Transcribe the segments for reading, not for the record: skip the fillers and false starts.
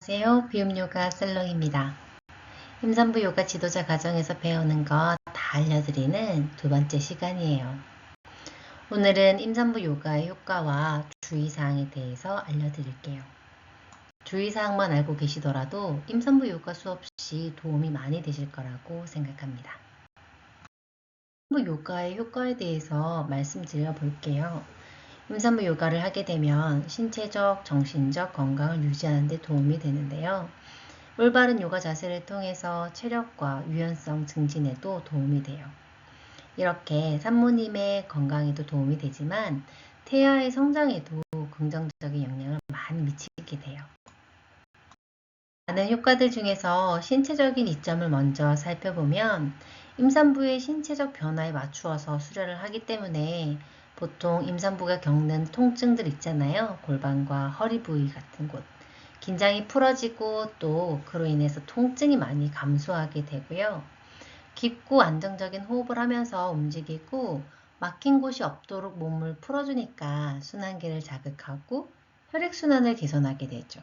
안녕하세요. 비움요가 셀렁입니다. 임산부 요가 지도자 과정에서 배우는 것 다 알려드리는 두 번째 시간이에요. 오늘은 임산부 요가의 효과와 주의사항에 대해서 알려드릴게요. 주의사항만 알고 계시더라도 임산부 요가 수업 시 도움이 많이 되실 거라고 생각합니다. 임산부 요가의 효과에 대해서 말씀드려 볼게요. 임산부 요가를 하게 되면 신체적, 정신적 건강을 유지하는 데 도움이 되는데요. 올바른 요가 자세를 통해서 체력과 유연성 증진에도 도움이 돼요. 이렇게 산모님의 건강에도 도움이 되지만 태아의 성장에도 긍정적인 영향을 많이 미치게 돼요. 많은 효과들 중에서 신체적인 이점을 먼저 살펴보면 임산부의 신체적 변화에 맞추어서 수련을 하기 때문에 보통 임산부가 겪는 통증들 있잖아요. 골반과 허리 부위 같은 곳. 긴장이 풀어지고 또 그로 인해서 통증이 많이 감소하게 되고요. 깊고 안정적인 호흡을 하면서 움직이고 막힌 곳이 없도록 몸을 풀어주니까 순환계를 자극하고 혈액순환을 개선하게 되죠.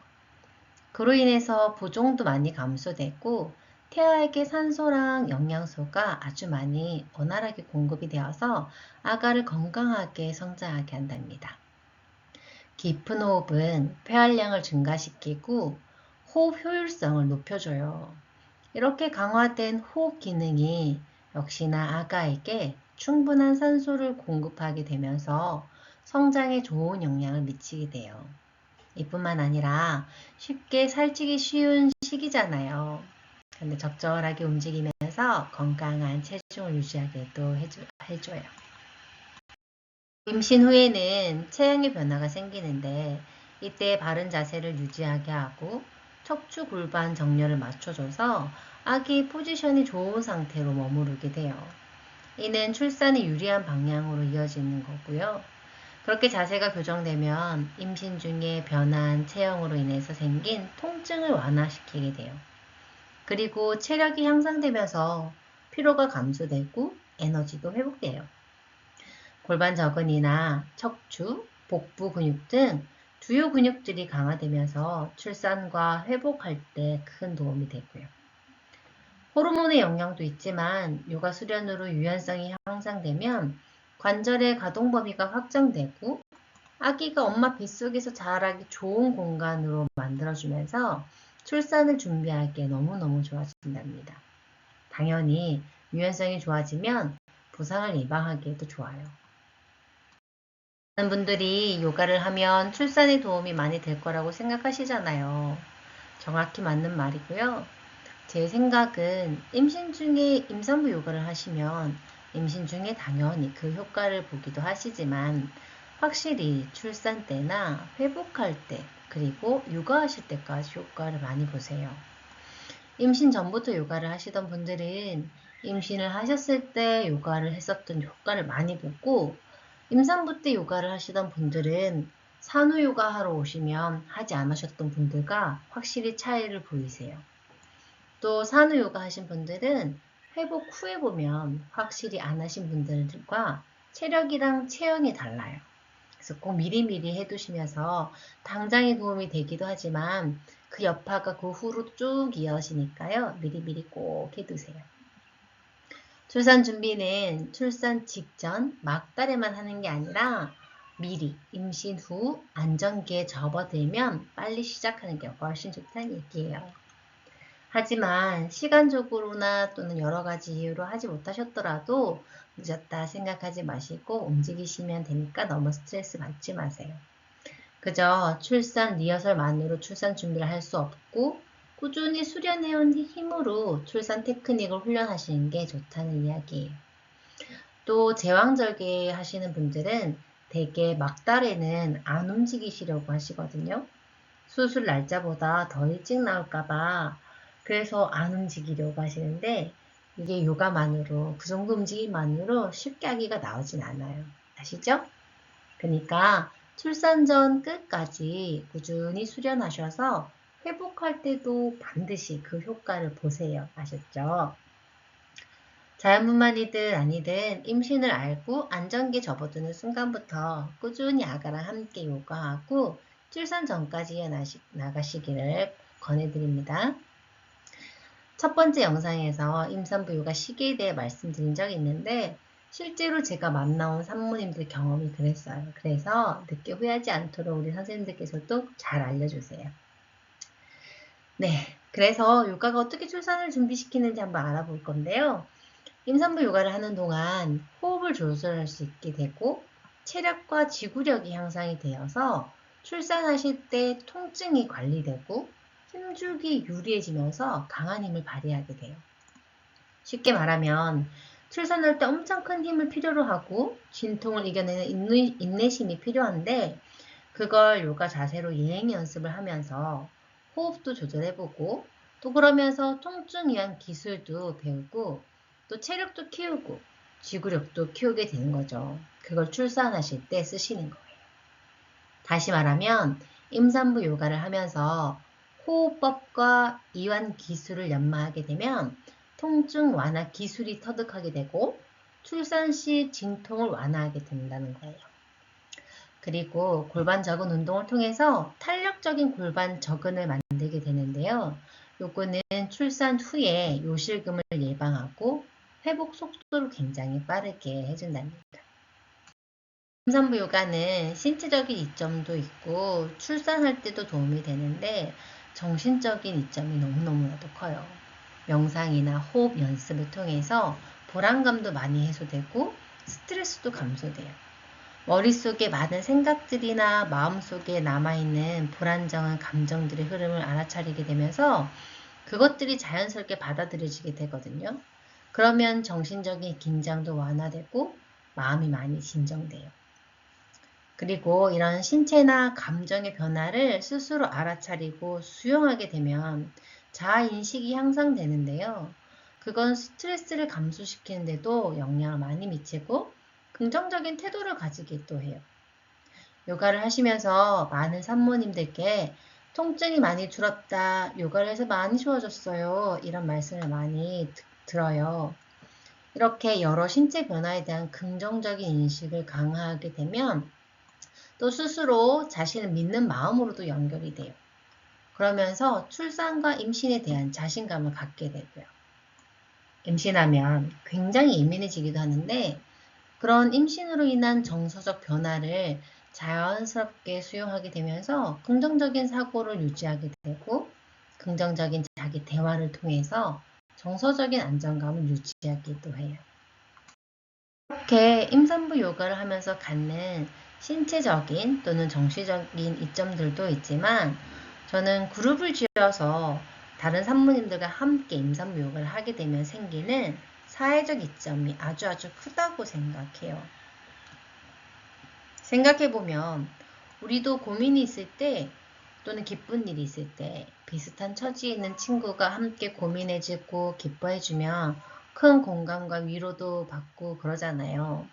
그로 인해서 부종도 많이 감소되고 태아에게 산소랑 영양소가 아주 많이 원활하게 공급이 되어서 아가를 건강하게 성장하게 한답니다. 깊은 호흡은 폐활량을 증가시키고 호흡 효율성을 높여줘요. 이렇게 강화된 호흡 기능이 역시나 아가에게 충분한 산소를 공급하게 되면서 성장에 좋은 영향을 미치게 돼요. 이뿐만 아니라 쉽게 살찌기 쉬운 시기잖아요. 근데 적절하게 움직이면서 건강한 체중을 유지하게도 해줘요. 임신 후에는 체형의 변화가 생기는데 이때 바른 자세를 유지하게 하고 척추 골반 정렬을 맞춰줘서 아기 포지션이 좋은 상태로 머무르게 돼요. 이는 출산에 유리한 방향으로 이어지는 거고요. 그렇게 자세가 교정되면 임신 중에 변한 체형으로 인해서 생긴 통증을 완화시키게 돼요. 그리고 체력이 향상되면서 피로가 감소되고 에너지도 회복돼요. 골반 저근이나 척추, 복부 근육 등 주요 근육들이 강화되면서 출산과 회복할 때 큰 도움이 되고요. 호르몬의 영향도 있지만 요가 수련으로 유연성이 향상되면 관절의 가동 범위가 확장되고 아기가 엄마 뱃속에서 자라기 좋은 공간으로 만들어주면서 출산을 준비하기에 너무너무 좋아진답니다. 당연히 유연성이 좋아지면 부상을 예방하기에도 좋아요. 많은 분들이 요가를 하면 출산에 도움이 많이 될 거라고 생각하시잖아요. 정확히 맞는 말이고요. 제 생각은 임신 중에 임산부 요가를 하시면 임신 중에 당연히 그 효과를 보기도 하시지만 확실히 출산 때나 회복할 때 그리고 육아하실 때까지 효과를 많이 보세요. 임신 전부터 요가를 하시던 분들은 임신을 하셨을 때 요가를 했었던 효과를 많이 보고 임산부 때 요가를 하시던 분들은 산후 요가 하러 오시면 하지 않으셨던 분들과 확실히 차이를 보이세요. 또 산후 요가 하신 분들은 회복 후에 보면 확실히 안 하신 분들과 체력이랑 체형이 달라요. 그래서 꼭 미리미리 해두시면서 당장에 도움이 되기도 하지만 그 여파가 그 후로 쭉 이어지니까요. 미리미리 꼭 해두세요. 출산 준비는 출산 직전 막달에만 하는 게 아니라 미리 임신 후 안정기에 접어들면 빨리 시작하는 게 훨씬 좋다는 얘기예요. 하지만 시간적으로나 또는 여러 가지 이유로 하지 못하셨더라도 늦었다 생각하지 마시고 움직이시면 되니까 너무 스트레스 받지 마세요. 그저 출산 리허설만으로 출산 준비를 할 수 없고 꾸준히 수련해온 힘으로 출산 테크닉을 훈련하시는 게 좋다는 이야기예요. 또 제왕절개 하시는 분들은 대개 막달에는 안 움직이시려고 하시거든요. 수술 날짜보다 더 일찍 나올까봐 그래서 안 움직이려고 하시는데 이게 요가만으로 그 정도 움직임만으로 쉽게 아기가 나오진 않아요. 아시죠? 그러니까 출산 전 끝까지 꾸준히 수련하셔서 회복할 때도 반드시 그 효과를 보세요. 아셨죠? 자연분만이든 아니든 임신을 알고 안정기에 접어드는 순간부터 꾸준히 아가랑 함께 요가하고 출산 전까지 나가시기를 권해드립니다. 첫 번째 영상에서 임산부 요가 시기에 대해 말씀드린 적이 있는데 실제로 제가 만나온 산모님들 경험이 그랬어요. 그래서 늦게 후회하지 않도록 우리 선생님들께서도 잘 알려주세요. 네, 그래서 요가가 어떻게 출산을 준비시키는지 한번 알아볼 건데요. 임산부 요가를 하는 동안 호흡을 조절할 수 있게 되고 체력과 지구력이 향상이 되어서 출산하실 때 통증이 관리되고 힘주기 유리해지면서 강한 힘을 발휘하게 돼요. 쉽게 말하면 출산할 때 엄청 큰 힘을 필요로 하고 진통을 이겨내는 인내심이 필요한데 그걸 요가 자세로 예행 연습을 하면서 호흡도 조절해보고 또 그러면서 통증 위한 기술도 배우고 또 체력도 키우고 지구력도 키우게 되는 거죠. 그걸 출산하실 때 쓰시는 거예요. 다시 말하면 임산부 요가를 하면서 호흡법과 이완 기술을 연마하게 되면 통증 완화 기술이 터득하게 되고 출산 시 진통을 완화하게 된다는 거예요. 그리고 골반 적은 운동을 통해서 탄력적인 골반 적은을 만들게 되는데요. 요거는 출산 후에 요실금을 예방하고 회복 속도를 굉장히 빠르게 해준답니다. 임산부 요가는 신체적인 이점도 있고 출산할 때도 도움이 되는데 정신적인 이점이 너무너무나도 커요. 명상이나 호흡 연습을 통해서 불안감도 많이 해소되고 스트레스도 감소돼요. 머릿속에 많은 생각들이나 마음속에 남아있는 불안정한 감정들의 흐름을 알아차리게 되면서 그것들이 자연스럽게 받아들여지게 되거든요. 그러면 정신적인 긴장도 완화되고 마음이 많이 진정돼요. 그리고 이런 신체나 감정의 변화를 스스로 알아차리고 수용하게 되면 자아인식이 향상되는데요. 그건 스트레스를 감소시키는데도 영향을 많이 미치고 긍정적인 태도를 가지게 또 해요. 요가를 하시면서 많은 산모님들께 통증이 많이 줄었다, 요가를 해서 많이 좋아졌어요, 이런 말씀을 많이 들어요. 이렇게 여러 신체 변화에 대한 긍정적인 인식을 강화하게 되면 또 스스로 자신을 믿는 마음으로도 연결이 돼요. 그러면서 출산과 임신에 대한 자신감을 갖게 되고요. 임신하면 굉장히 예민해지기도 하는데 그런 임신으로 인한 정서적 변화를 자연스럽게 수용하게 되면서 긍정적인 사고를 유지하게 되고 긍정적인 자기 대화를 통해서 정서적인 안정감을 유지하기도 해요. 이렇게 임산부 요가를 하면서 갖는 신체적인 또는 정신적인 이점들도 있지만 저는 그룹을 지어서 다른 산모님들과 함께 임산부 요가를 하게 되면 생기는 사회적 이점이 아주 크다고 생각해요. 생각해보면 우리도 고민이 있을 때 또는 기쁜 일이 있을 때 비슷한 처지에 있는 친구가 함께 고민해주고 기뻐해주면 큰 공감과 위로도 받고 그러잖아요.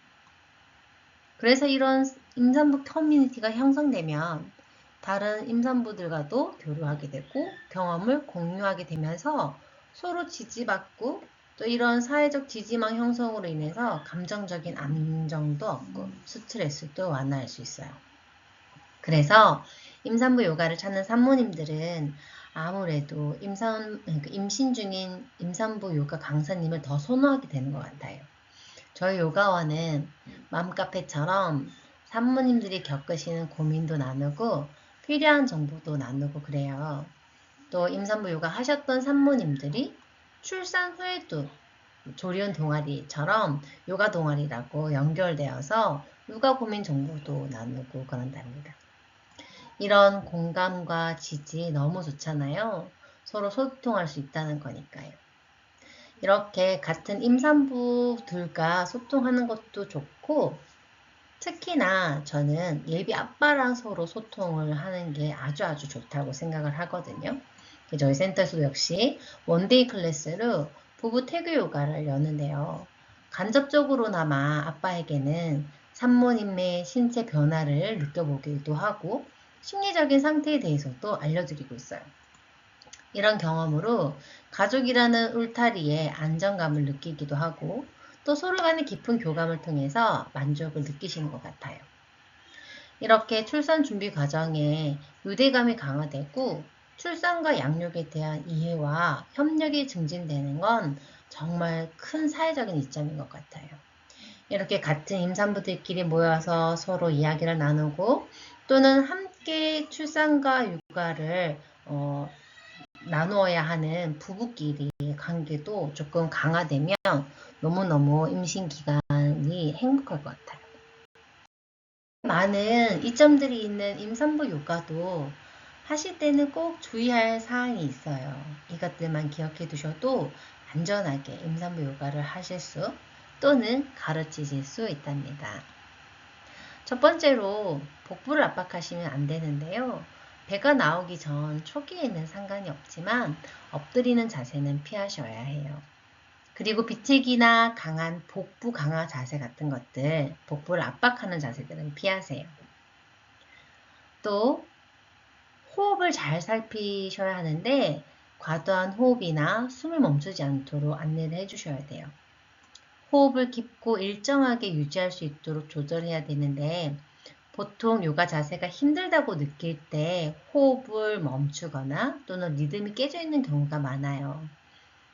그래서 이런 임산부 커뮤니티가 형성되면 다른 임산부들과도 교류하게 되고 경험을 공유하게 되면서 서로 지지받고 또 이런 사회적 지지망 형성으로 인해서 감정적인 안정도 얻고 스트레스도 완화할 수 있어요. 그래서 임산부 요가를 찾는 산모님들은 아무래도 임신 중인 임산부 요가 강사님을 더 선호하게 되는 것 같아요. 저희 요가원은 맘카페처럼 산모님들이 겪으시는 고민도 나누고 필요한 정보도 나누고 그래요. 또 임산부 요가 하셨던 산모님들이 출산 후에도 조리원 동아리처럼 요가 동아리라고 연결되어서 육아 고민 정보도 나누고 그런답니다. 이런 공감과 지지 너무 좋잖아요. 서로 소통할 수 있다는 거니까요. 이렇게 같은 임산부들과 소통하는 것도 좋고 특히나 저는 예비 아빠랑 서로 소통을 하는 게 아주 좋다고 생각을 하거든요. 저희 센터에서도 역시 원데이 클래스로 부부 태교 요가를 여는데요. 간접적으로나마 아빠에게는 산모님의 신체 변화를 느껴보기도 하고 심리적인 상태에 대해서도 알려드리고 있어요. 이런 경험으로 가족이라는 울타리에 안정감을 느끼기도 하고 또 서로 간의 깊은 교감을 통해서 만족을 느끼시는 것 같아요. 이렇게 출산 준비 과정에 유대감이 강화되고 출산과 양육에 대한 이해와 협력이 증진되는 건 정말 큰 사회적인 이점인 것 같아요. 이렇게 같은 임산부들끼리 모여서 서로 이야기를 나누고 또는 함께 출산과 육아를 나누어야 하는 부부끼리의 관계도 조금 강화되면 너무너무 임신 기간이 행복할 것 같아요. 많은 이점들이 있는 임산부 육아도 하실 때는 꼭 주의할 사항이 있어요. 이것들만 기억해 두셔도 안전하게 임산부 육아를 하실 수 또는 가르치실 수 있답니다. 첫 번째로 복부를 압박하시면 안 되는데요. 배가 나오기 전 초기에는 상관이 없지만 엎드리는 자세는 피하셔야 해요. 그리고 비틀기나 강한 복부 강화 자세 같은 것들, 복부를 압박하는 자세들은 피하세요. 또 호흡을 잘 살피셔야 하는데 과도한 호흡이나 숨을 멈추지 않도록 안내를 해주셔야 돼요. 호흡을 깊고 일정하게 유지할 수 있도록 조절해야 되는데 보통 요가 자세가 힘들다고 느낄 때 호흡을 멈추거나 또는 리듬이 깨져 있는 경우가 많아요.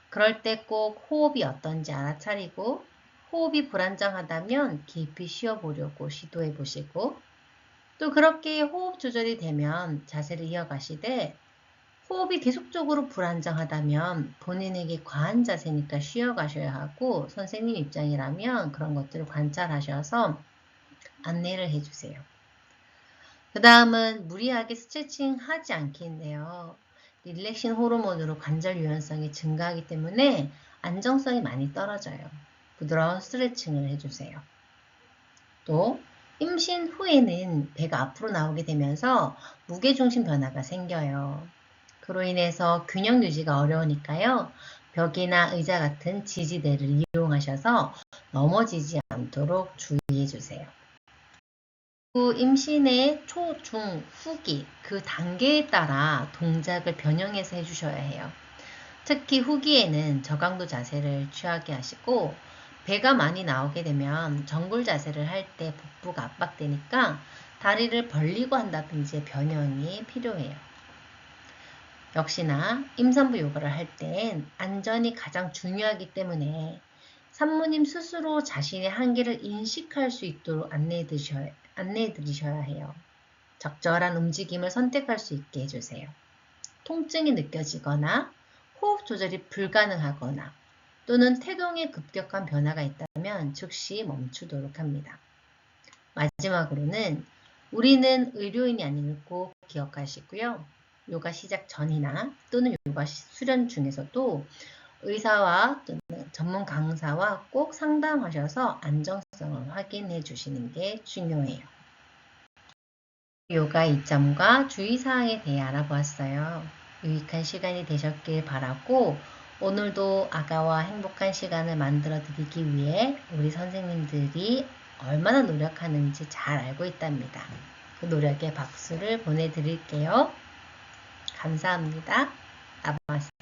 그럴 때 꼭 호흡이 어떤지 알아차리고 호흡이 불안정하다면 깊이 쉬어보려고 시도해 보시고 또 그렇게 호흡 조절이 되면 자세를 이어가시되 호흡이 계속적으로 불안정하다면 본인에게 과한 자세니까 쉬어가셔야 하고 선생님 입장이라면 그런 것들을 관찰하셔서 안내를 해주세요. 그 다음은 무리하게 스트레칭 하지 않기인데요. 릴렉신 호르몬으로 관절 유연성이 증가하기 때문에 안정성이 많이 떨어져요. 부드러운 스트레칭을 해주세요. 또 임신 후에는 배가 앞으로 나오게 되면서 무게중심 변화가 생겨요. 그로 인해서 균형 유지가 어려우니까요. 벽이나 의자 같은 지지대를 이용하셔서 넘어지지 않도록 주의해 주세요. 임신의 초, 중, 후기 그 단계에 따라 동작을 변형해서 해주셔야 해요. 특히 후기에는 저강도 자세를 취하게 하시고 배가 많이 나오게 되면 정굴 자세를 할 때 복부가 압박되니까 다리를 벌리고 한다든지 변형이 필요해요. 역시나 임산부 요가를 할 땐 안전이 가장 중요하기 때문에 산모님 스스로 자신의 한계를 인식할 수 있도록 안내해 드리셔야 해요. 적절한 움직임을 선택할 수 있게 해주세요. 통증이 느껴지거나 호흡 조절이 불가능하거나 또는 태동에 급격한 변화가 있다면 즉시 멈추도록 합니다. 마지막으로는 우리는 의료인이 아님을 꼭 기억하시고요. 요가 시작 전이나 또는 요가 수련 중에서도 의사와 또는 전문 강사와 꼭 상담하셔서 안정성을 확인해 주시는 게 중요해요. 요가 이점과 주의사항에 대해 알아보았어요. 유익한 시간이 되셨길 바라고 오늘도 아가와 행복한 시간을 만들어 드리기 위해 우리 선생님들이 얼마나 노력하는지 잘 알고 있답니다. 그 노력에 박수를 보내드릴게요. 감사합니다. 아바스